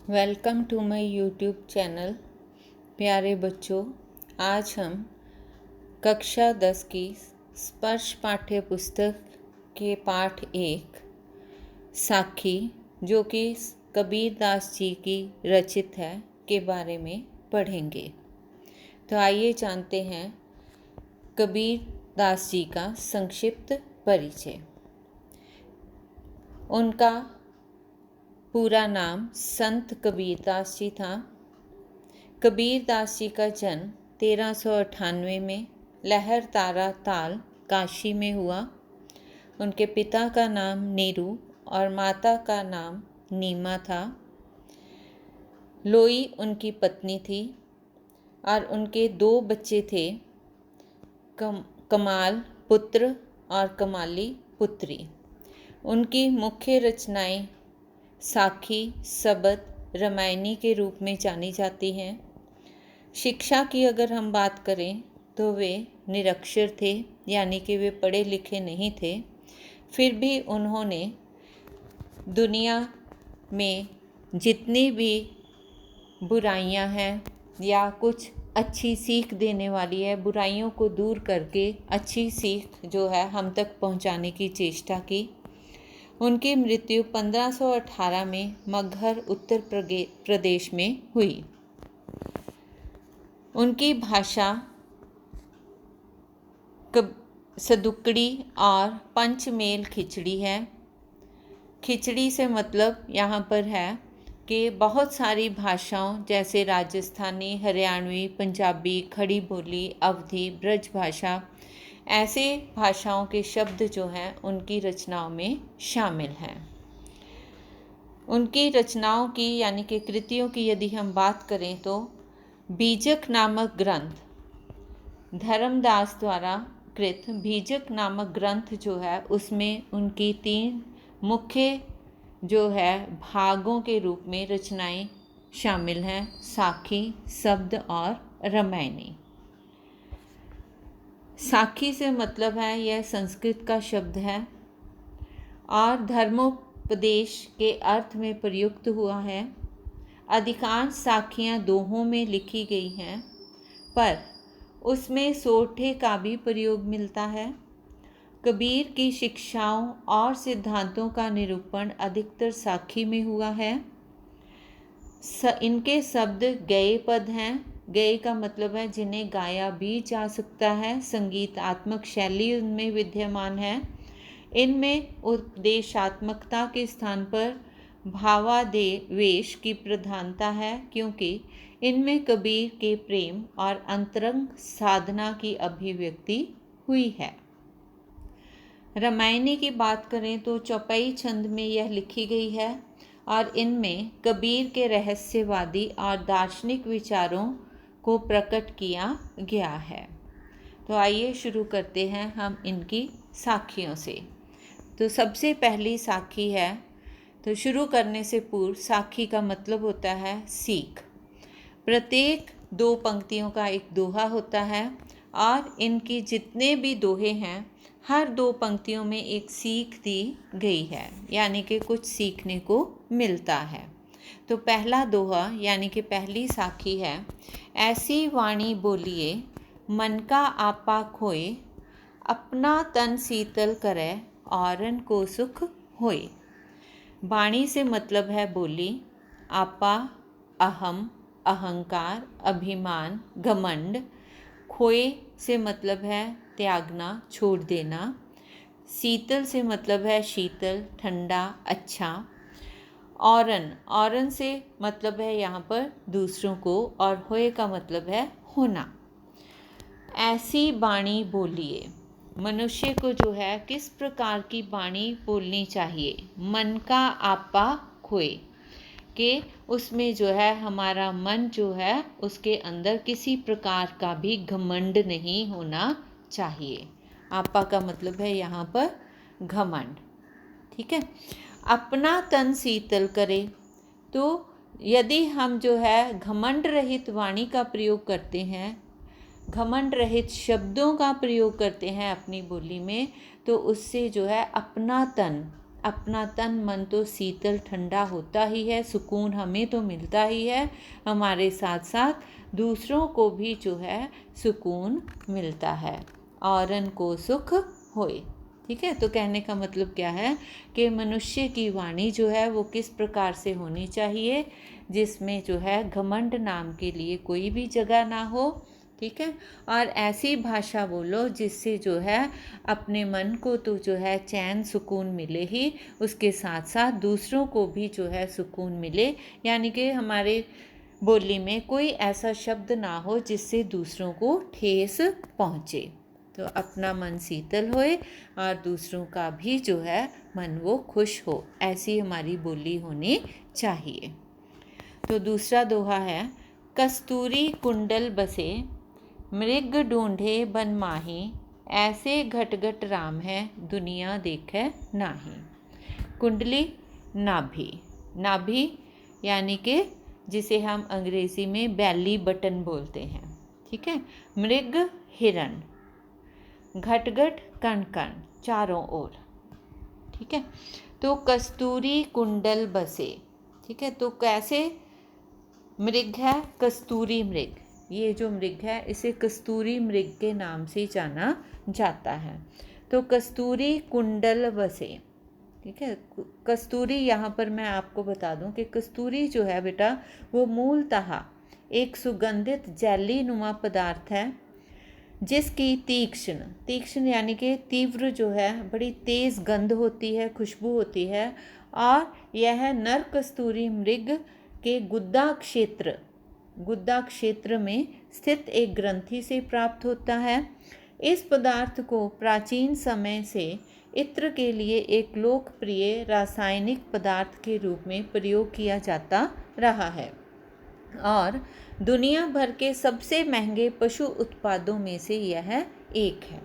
Welcome to my YouTube channel. प्यारे बच्चों, आज हम कक्षा 10 की स्पर्श पाठ्य पुस्तक के पाठ 1 साखी, जो कि कबीर दास जी की रचित है, के बारे में पढ़ेंगे। तो आइए जानते हैं कबीर दास जी का संक्षिप्त परिचय। उनका पूरा नाम संत कबीर दास जी था। कबीर दास जी का जन्म 1398 में लहर तारा ताल काशी में हुआ। उनके पिता का नाम नीरू और माता का नाम नीमा था। लोई उनकी पत्नी थी और उनके 2 बच्चे थे, कमाल पुत्र और कमाली पुत्री। उनकी मुख्य रचनाएं साखी, सबद, रामायणी के रूप में जानी जाती हैं। शिक्षा की अगर हम बात करें तो वे निरक्षर थे, यानी कि वे पढ़े लिखे नहीं थे। फिर भी उन्होंने दुनिया में जितनी भी बुराइयां हैं या कुछ अच्छी सीख देने वाली है, बुराइयों को दूर करके अच्छी सीख जो है हम तक पहुंचाने की चेष्टा की। उनकी मृत्यु 1518 में मगहर उत्तर प्रदेश में हुई। उनकी भाषा सदुकड़ी और पंचमेल खिचड़ी है। खिचड़ी से मतलब यहाँ पर है कि बहुत सारी भाषाओं जैसे राजस्थानी, हरियाणवी, पंजाबी, खड़ी बोली, अवधी, ब्रज भाषा, ऐसे भाषाओं के शब्द जो हैं उनकी रचनाओं में शामिल हैं। उनकी रचनाओं की यानी कि कृतियों की यदि हम बात करें तो बीजक नामक ग्रंथ, धर्मदास द्वारा कृत बीजक नामक ग्रंथ जो है उसमें उनकी 3 मुख्य जो है भागों के रूप में रचनाएं शामिल हैं: साखी, शब्द और रामायणी। साखी से मतलब है, यह संस्कृत का शब्द है और धर्मोपदेश के अर्थ में प्रयुक्त हुआ है। अधिकांश साखियाँ दोहों में लिखी गई हैं, पर उसमें सोठे का भी प्रयोग मिलता है। कबीर की शिक्षाओं और सिद्धांतों का निरूपण अधिकतर साखी में हुआ है। इनके शब्द गए पद हैं। गए का मतलब है जिन्हें गाया भी जा सकता है। संगीतात्मक शैली उनमें विद्यमान है। इनमें उपदेशात्मकता के स्थान पर भावादेवेश की प्रधानता है, क्योंकि इनमें कबीर के प्रेम और अंतरंग साधना की अभिव्यक्ति हुई है। रामायणी की बात करें तो चौपाई छंद में यह लिखी गई है और इनमें कबीर के रहस्यवादी और दार्शनिक विचारों को प्रकट किया गया है। तो आइए शुरू करते हैं हम इनकी साखियों से। तो सबसे पहली साखी है, तो शुरू करने से पूर्व साखी का मतलब होता है सीख। प्रत्येक 2 पंक्तियों का एक दोहा होता है और इनकी जितने भी दोहे हैं हर 2 पंक्तियों में एक सीख दी गई है, यानी कि कुछ सीखने को मिलता है। तो पहला दोहा यानी कि पहली साखी है: ऐसी वाणी बोलिए मन का आपा खोए, अपना तन शीतल करे औरन को सुख होए। वाणी से मतलब है बोली, आपा अहम, अहंकार, अभिमान, घमंड। खोए से मतलब है त्यागना, छोड़ देना। शीतल से मतलब है शीतल, ठंडा, अच्छा। औरन से मतलब है यहाँ पर दूसरों को, और होए का मतलब है होना। ऐसी वाणी बोलिए, मनुष्य को जो है किस प्रकार की वाणी बोलनी चाहिए? मन का आपा खोए, कि उसमें जो है हमारा मन जो है उसके अंदर किसी प्रकार का भी घमंड नहीं होना चाहिए। आपा का मतलब है यहाँ पर घमंड, ठीक है। अपना तन शीतल करे, तो यदि हम जो है घमंड रहित वाणी का प्रयोग करते हैं, घमंड रहित शब्दों का प्रयोग करते हैं अपनी बोली में, तो उससे जो है अपना तन अपना तन मन तो शीतल ठंडा होता ही है, सुकून हमें तो मिलता ही है, हमारे साथ साथ दूसरों को भी जो है सुकून मिलता है। औरन को सुख होए। ठीक है, तो कहने का मतलब क्या है कि मनुष्य की वाणी जो है वो किस प्रकार से होनी चाहिए, जिसमें जो है घमंड नाम के लिए कोई भी जगह ना हो। ठीक है, और ऐसी भाषा बोलो जिससे जो है अपने मन को तो जो है चैन सुकून मिले ही, उसके साथ साथ दूसरों को भी जो है सुकून मिले, यानी कि हमारे बोली में कोई ऐसा शब्द ना हो जिससे दूसरों को ठेस पहुँचे। तो अपना मन शीतल होए और दूसरों का भी जो है मन वो खुश हो, ऐसी हमारी बोली होनी चाहिए। तो दूसरा दोहा है, कस्तूरी कुंडल बसे मृग ढूंढे बन माही, ऐसे घट राम है दुनिया देखे नाही। कुंडली नाभि, नाभि यानी कि जिसे हम अंग्रेजी में बेली बटन बोलते हैं। ठीक है, मृग हिरण, घट कण कण चारों ओर। ठीक है, तो कस्तूरी कुंडल बसे। ठीक है, तो कैसे मृग है, कस्तूरी मृग, ये जो मृग है इसे कस्तूरी मृग के नाम से जाना जाता है। तो कस्तूरी कुंडल बसे। ठीक है, कस्तूरी यहाँ पर मैं आपको बता दूं कि कस्तूरी जो है बेटा वो मूलतः एक सुगंधित जैली नुमा पदार्थ है, जिसकी तीक्ष्ण, तीक्ष्ण यानी कि तीव्र जो है बड़ी तेज़ गंध होती है, खुशबू होती है, और यह नर कस्तूरी मृग के गुद्दा क्षेत्र में स्थित एक ग्रंथि से प्राप्त होता है। इस पदार्थ को प्राचीन समय से इत्र के लिए एक लोकप्रिय रासायनिक पदार्थ के रूप में प्रयोग किया जाता रहा है और दुनिया भर के सबसे महंगे पशु उत्पादों में से यह एक है।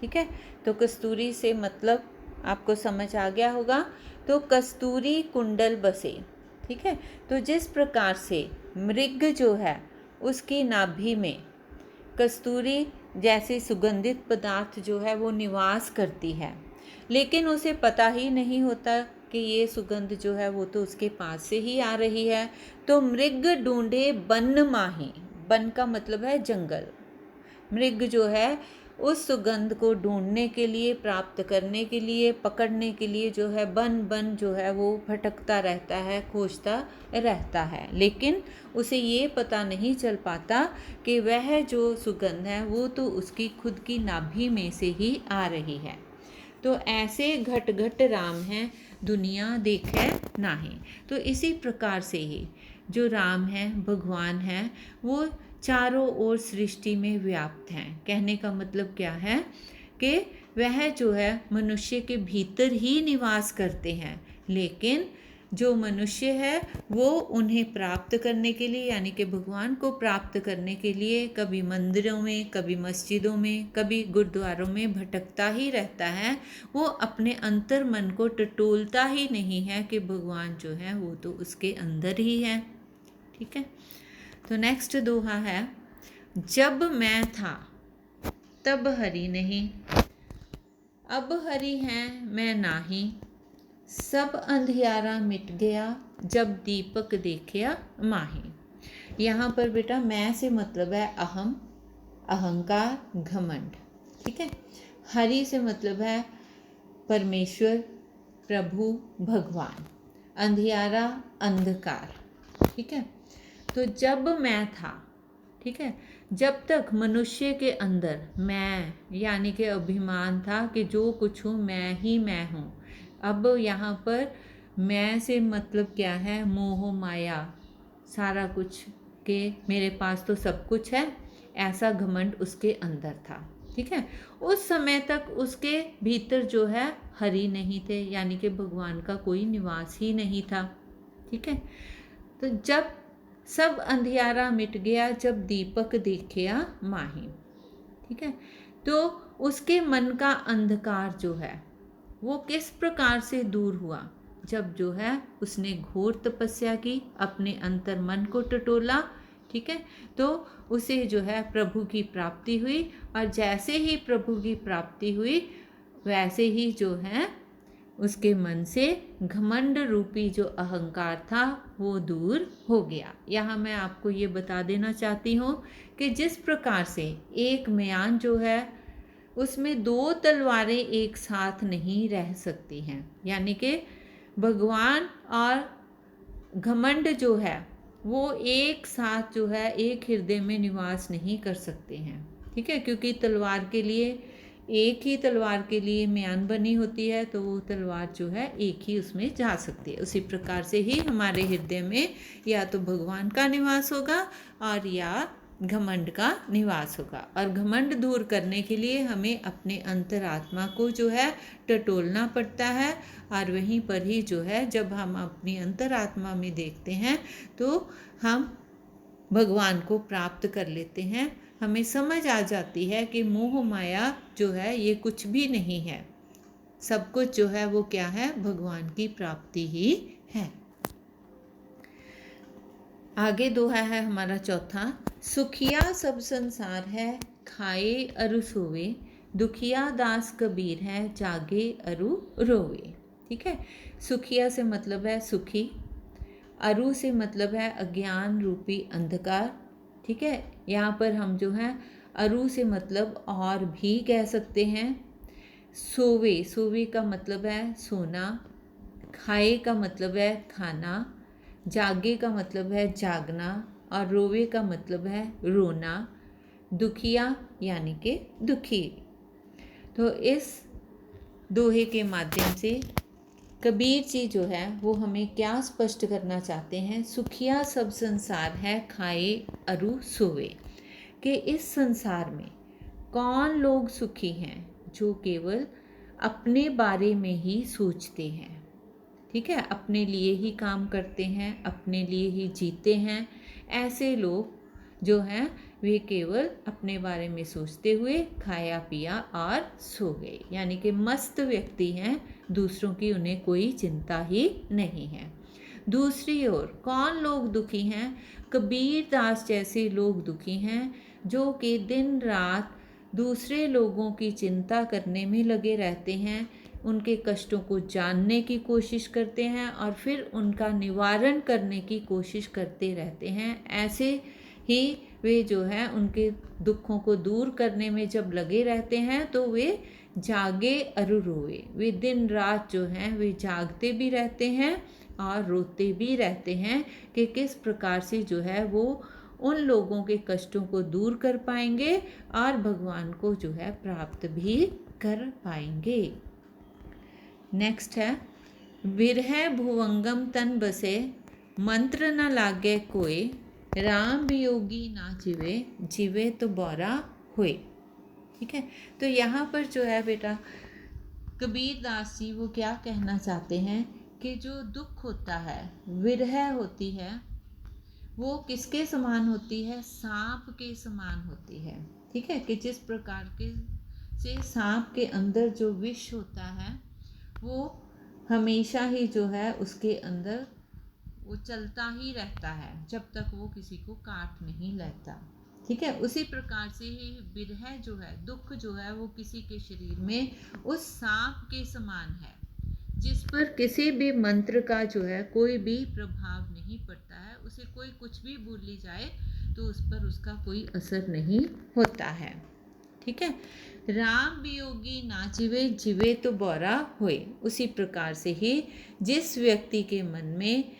ठीक है, तो कस्तूरी से मतलब आपको समझ आ गया होगा। तो कस्तूरी कुंडल बसे। ठीक है, तो जिस प्रकार से मृग जो है उसकी नाभि में कस्तूरी जैसे सुगंधित पदार्थ जो है वो निवास करती है, लेकिन उसे पता ही नहीं होता कि ये सुगंध जो है वो तो उसके पास से ही आ रही है। तो मृग ढूंढे बन माही, बन का मतलब है जंगल। मृग जो है उस सुगंध को ढूंढने के लिए, प्राप्त करने के लिए, पकड़ने के लिए जो है बन जो है वो भटकता रहता है, खोजता रहता है, लेकिन उसे ये पता नहीं चल पाता कि वह जो सुगंध है वो तो उसकी खुद की नाभि में से ही आ रही है। तो ऐसे घट राम है दुनिया देखे नाही। तो इसी प्रकार से ही जो राम है, भगवान है, वो चारों ओर सृष्टि में व्याप्त हैं। कहने का मतलब क्या है कि वह जो है मनुष्य के भीतर ही निवास करते हैं, लेकिन जो मनुष्य है वो उन्हें प्राप्त करने के लिए, यानी कि भगवान को प्राप्त करने के लिए कभी मंदिरों में, कभी मस्जिदों में, कभी गुरुद्वारों में भटकता ही रहता है। वो अपने अंतर मन को टटोलता ही नहीं है कि भगवान जो है वो तो उसके अंदर ही है। ठीक है, तो नेक्स्ट दोहा है, जब मैं था तब हरि नहीं, अब हरि हैं मैं नाही, सब अंधियारा मिट गया जब दीपक देखिया माही। यहाँ पर बेटा मैं से मतलब है अहम, अहंकार, घमंड। ठीक है, हरि से मतलब है परमेश्वर, प्रभु, भगवान, अंधियारा अंधकार। ठीक है, तो जब मैं था, ठीक है, जब तक मनुष्य के अंदर मैं यानी कि अभिमान था कि जो कुछ हूँ मैं ही मैं हूँ। अब यहाँ पर मैं से मतलब क्या है, मोह माया, सारा कुछ के मेरे पास तो सब कुछ है, ऐसा घमंड उसके अंदर था। ठीक है, उस समय तक उसके भीतर जो है हरि नहीं थे, यानी कि भगवान का कोई निवास ही नहीं था। ठीक है, तो जब सब अंधियारा मिट गया जब दीपक देखिया माही। ठीक है, तो उसके मन का अंधकार जो है वो किस प्रकार से दूर हुआ, जब जो है उसने घोर तपस्या की, अपने अंतर मन को टटोला। ठीक है, तो उसे जो है प्रभु की प्राप्ति हुई, और जैसे ही प्रभु की प्राप्ति हुई वैसे ही जो है उसके मन से घमंड रूपी जो अहंकार था वो दूर हो गया। यहाँ मैं आपको ये बता देना चाहती हूँ कि जिस प्रकार से एक म्यान जो है उसमें दो तलवारें एक साथ नहीं रह सकती हैं, यानी कि भगवान और घमंड जो है वो एक साथ जो है एक हृदय में निवास नहीं कर सकते हैं। ठीक है, क्योंकि तलवार के लिए एक ही तलवार के लिए म्यान बनी होती है, तो वो तलवार जो है एक ही उसमें जा सकती है। उसी प्रकार से ही हमारे हृदय में या तो भगवान का निवास होगा और या घमंड का निवास होगा। और घमंड दूर करने के लिए हमें अपने अंतरात्मा को जो है टटोलना पड़ता है, और वहीं पर ही जो है जब हम अपनी अंतरात्मा में देखते हैं तो हम भगवान को प्राप्त कर लेते हैं। हमें समझ आ जाती है कि मोह माया जो है ये कुछ भी नहीं है, सब कुछ जो है वो क्या है, भगवान की प्राप्ति ही है। आगे दोहा है हमारा चौथा, सुखिया सब संसार है खाए अरु सोवे, दुखिया दास कबीर है जागे अरु रोवे। ठीक है, सुखिया से मतलब है सुखी, अरु से मतलब है अज्ञान रूपी अंधकार। ठीक है, यहाँ पर हम जो है अरु से मतलब और भी कह सकते हैं। सोवे, सोवे का मतलब है सोना, खाए का मतलब है खाना, जागे का मतलब है जागना, और रोवे का मतलब है रोना, दुखिया यानी कि दुखी। तो इस दोहे के माध्यम से कबीर जी जो है वो हमें क्या स्पष्ट करना चाहते हैं, सुखिया सब संसार है खाए अरु सोवे, कि इस संसार में कौन लोग सुखी हैं, जो केवल अपने बारे में ही सोचते हैं। ठीक है, अपने लिए ही काम करते हैं, अपने लिए ही जीते हैं। ऐसे लोग जो हैं वे केवल अपने बारे में सोचते हुए खाया पिया और सो गए, यानी कि मस्त व्यक्ति हैं, दूसरों की उन्हें कोई चिंता ही नहीं है। दूसरी ओर कौन लोग दुखी हैं, कबीर दास जैसे लोग दुखी हैं, जो कि दिन रात दूसरे लोगों की चिंता करने में लगे रहते हैं, उनके कष्टों को जानने की कोशिश करते हैं और फिर उनका निवारण करने की कोशिश करते रहते हैं। ऐसे ही वे जो है उनके दुखों को दूर करने में जब लगे रहते हैं तो वे जागे अरु रोवे, वे दिन रात जो हैं वे जागते भी रहते हैं और रोते भी रहते हैं कि किस प्रकार से जो है वो उन लोगों के कष्टों को दूर कर पाएंगे और भगवान को जो है प्राप्त भी कर पाएंगे। नेक्स्ट है, विरह भुवंगम तन बसे, मंत्र न लागे कोई, राम वियोगी ना जीवे, जीवे तो बौरा हुए। ठीक है, तो यहाँ पर जो है बेटा कबीर दास जी वो क्या कहना चाहते हैं कि जो दुख होता है, विरह होती है, वो किसके समान होती है, सांप के समान होती है। ठीक है, कि जिस प्रकार के से सांप के अंदर जो विष होता है वो हमेशा ही जो है उसके अंदर वो चलता ही रहता है जब तक वो किसी को काट नहीं लेता। ठीक है, उसी प्रकार से ही विरह जो है, दुख जो है, वो किसी के शरीर में उस सांप के समान है जिस पर किसी भी मंत्र का जो है कोई भी प्रभाव नहीं पड़ता है। उसे कोई कुछ भी बोली जाए तो उस पर उसका कोई असर नहीं होता है। ठीक है, राम वियोगी ना जीवे, जीवे तो बौरा होए। उसी प्रकार से ही जिस व्यक्ति के मन में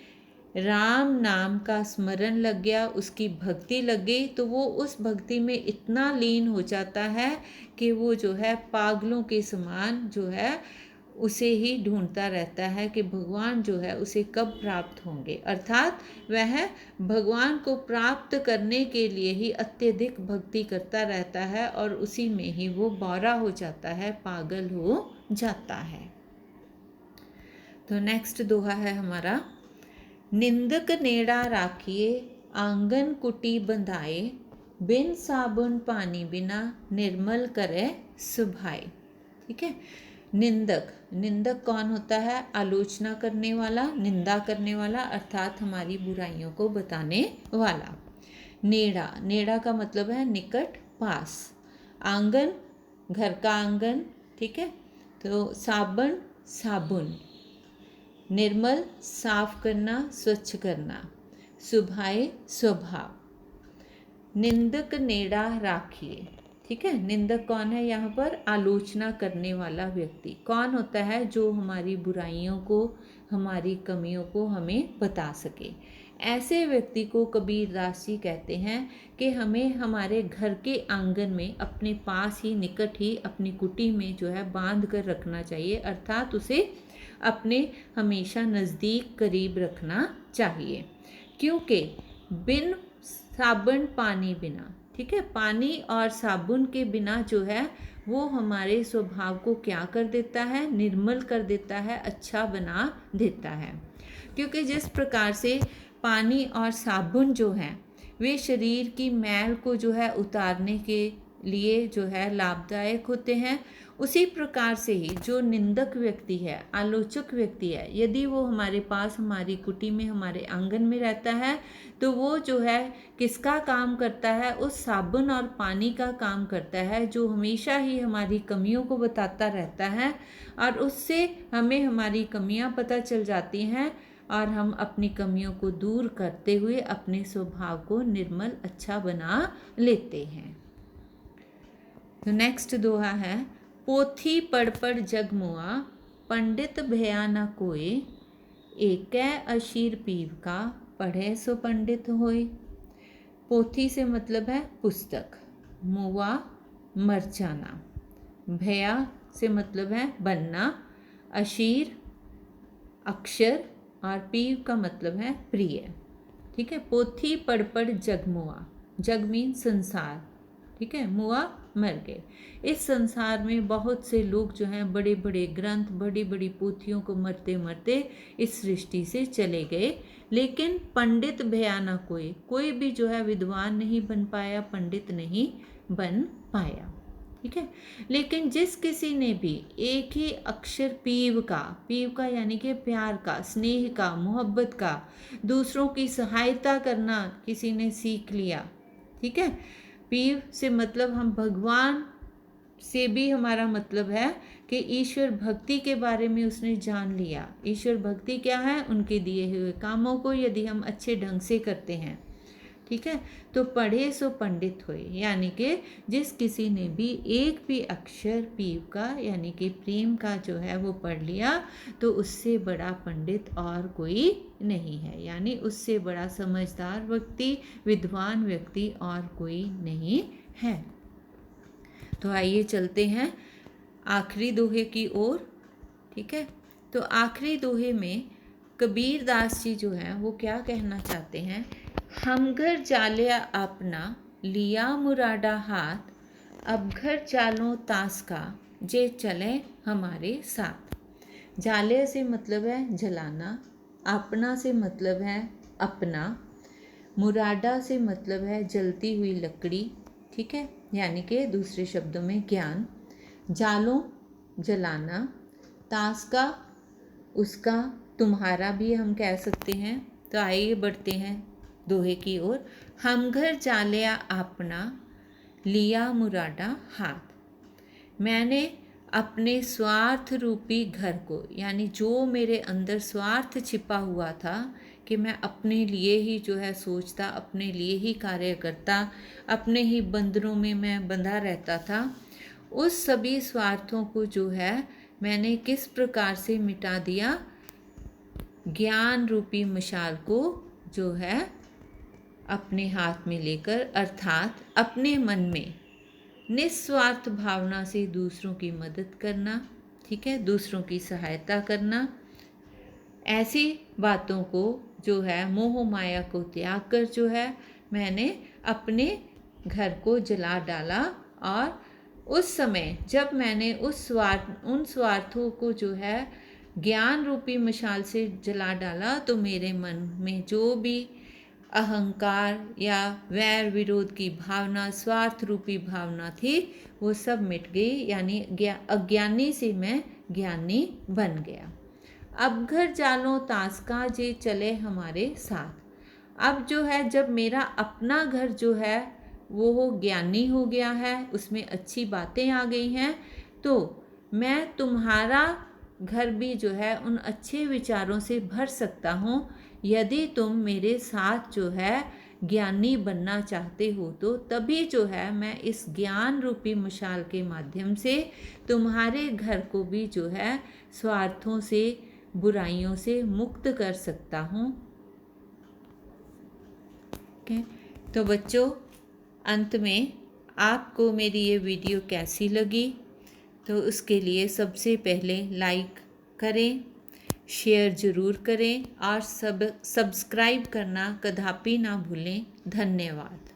राम नाम का स्मरण लग गया, उसकी भक्ति लग गई, तो वो उस भक्ति में इतना लीन हो जाता है कि वो जो है पागलों के समान जो है उसे ही ढूंढता रहता है कि भगवान जो है उसे कब प्राप्त होंगे। अर्थात वह भगवान को प्राप्त करने के लिए ही अत्यधिक भक्ति करता रहता है और उसी में ही वो बौरा हो जाता है, पागल हो जाता है। तो नेक्स्ट दोहा है हमारा, निंदक नेड़ा राखिए, आंगन कुटी बंधाए, बिन साबुन पानी बिना, निर्मल करे सुभाए। ठीक है, निंदक, निंदक कौन होता है, आलोचना करने वाला, निंदा करने वाला, अर्थात हमारी बुराइयों को बताने वाला। नेड़ा, नेड़ा का मतलब है निकट, पास। आंगन, घर का आंगन। ठीक है, तो साबन, साबुन, निर्मल साफ करना, स्वच्छ करना। सुभाए स्वभाव, निंदक नेड़ा राखिए। ठीक है, निंदक कौन है यहाँ पर? आलोचना करने वाला व्यक्ति। कौन होता है? जो हमारी बुराइयों को, हमारी कमियों को हमें बता सके। ऐसे व्यक्ति को कबीरदास जी कहते हैं कि हमें हमारे घर के आंगन में, अपने पास ही, निकट ही, अपनी कुटी में जो है बांध कर रखना चाहिए, अर्थात उसे अपने हमेशा नज़दीक करीब रखना चाहिए। क्योंकि बिन साबुन पानी बिना, ठीक है, पानी और साबुन के बिना जो है वो हमारे स्वभाव को क्या कर देता है? निर्मल कर देता है, अच्छा बना देता है। क्योंकि जिस प्रकार से पानी और साबुन जो है वे शरीर की मैल को जो है उतारने के लिए जो है लाभदायक होते हैं, उसी प्रकार से ही जो निंदक व्यक्ति है, आलोचक व्यक्ति है, यदि वो हमारे पास, हमारी कुटी में, हमारे आंगन में रहता है, तो वो जो है किसका काम करता है? उस साबुन और पानी का काम करता है, जो हमेशा ही हमारी कमियों को बताता रहता है, और उससे हमें हमारी कमियां पता चल जाती हैं और हम अपनी कमियों को दूर करते हुए अपने स्वभाव को निर्मल, अच्छा बना लेते हैं। तो नेक्स्ट दोहा है, पोथी पढ़ पढ़ जग मुआ, पंडित भया न कोय, एकै अशीर पीव का, पढ़े सो पंडित होय। पोथी से मतलब है पुस्तक, मुआ मर जाना, भया से मतलब है बनना, अशीर अक्षर, और पीव का मतलब है प्रिय। ठीक है, पोथी पढ़ पढ़ जग मुआ, जग मीन संसार, ठीक है, मुआ मर गए। इस संसार में बहुत से लोग जो हैं बड़े बड़े ग्रंथ, बड़ी बड़ी पोथियों को मरते मरते इस सृष्टि से चले गए, लेकिन पंडित भया ना कोई, कोई भी जो है विद्वान नहीं बन पाया, पंडित नहीं बन पाया। ठीक है, लेकिन जिस किसी ने भी एक ही अक्षर पीव का यानी कि प्यार का, स्नेह का, मोहब्बत का, दूसरों की सहायता करना किसी ने सीख लिया, ठीक है, पीव से मतलब हम भगवान से भी हमारा मतलब है कि ईश्वर भक्ति के बारे में उसने जान लिया। ईश्वर भक्ति क्या है? उनके दिए हुए कामों को यदि हम अच्छे ढंग से करते हैं, ठीक है, तो पढ़े सो पंडित होए, यानी कि जिस किसी ने भी एक भी अक्षर पीव का यानी कि प्रेम का जो है वो पढ़ लिया, तो उससे बड़ा पंडित और कोई नहीं है, यानी उससे बड़ा समझदार व्यक्ति, विद्वान व्यक्ति और कोई नहीं है। तो आइए चलते हैं आखिरी दोहे की ओर। ठीक है, तो आखिरी दोहे में कबीरदास जी जो हैं वो क्या कहना चाहते हैं? हम घर जालिया अपना, लिया मुरादा हाथ, अब घर चालो तास का, जे चले हमारे साथ। जालिया से मतलब है जलाना, अपना से मतलब है अपना, मुरादा से मतलब है जलती हुई लकड़ी, ठीक है, यानी कि दूसरे शब्दों में ज्ञान। जालो जलाना, तास का उसका, तुम्हारा भी हम कह सकते हैं। तो आइए बढ़ते हैं दोहे की ओर। हम घर जालिया अपना, लिया मुरादा हाथ। मैंने अपने स्वार्थ रूपी घर को, यानी जो मेरे अंदर स्वार्थ छिपा हुआ था कि मैं अपने लिए ही जो है सोचता, अपने लिए ही कार्य करता, अपने ही बंधनों में मैं बंधा रहता था, उस सभी स्वार्थों को जो है मैंने किस प्रकार से मिटा दिया? ज्ञान रूपी मशाल को जो है अपने हाथ में लेकर, अर्थात अपने मन में निस्वार्थ भावना से दूसरों की मदद करना, ठीक है, दूसरों की सहायता करना, ऐसी बातों को जो है मोह माया को त्याग कर जो है मैंने अपने घर को जला डाला। और उस समय जब मैंने उन स्वार्थों को जो है ज्ञान रूपी मशाल से जला डाला, तो मेरे मन में जो भी अहंकार या वैर विरोध की भावना, स्वार्थ रूपी भावना थी, वो सब मिट गई, यानी अज्ञानी से मैं ज्ञानी बन गया। अब घर जालो तास का, जे चले हमारे साथ। अब जो है जब मेरा अपना घर जो है वो ज्ञानी हो गया है, उसमें अच्छी बातें आ गई हैं, तो मैं तुम्हारा घर भी जो है उन अच्छे विचारों से भर सकता हूँ। यदि तुम मेरे साथ जो है ज्ञानी बनना चाहते हो तो तभी जो है मैं इस ज्ञान रूपी मशाल के माध्यम से तुम्हारे घर को भी जो है स्वार्थों से, बुराइयों से मुक्त कर सकता हूँ। तो बच्चों, अंत में आपको मेरी ये वीडियो कैसी लगी, तो उसके लिए सबसे पहले लाइक करें, शेयर ज़रूर करें और सब्सक्राइब करना कदापि ना भूलें। धन्यवाद।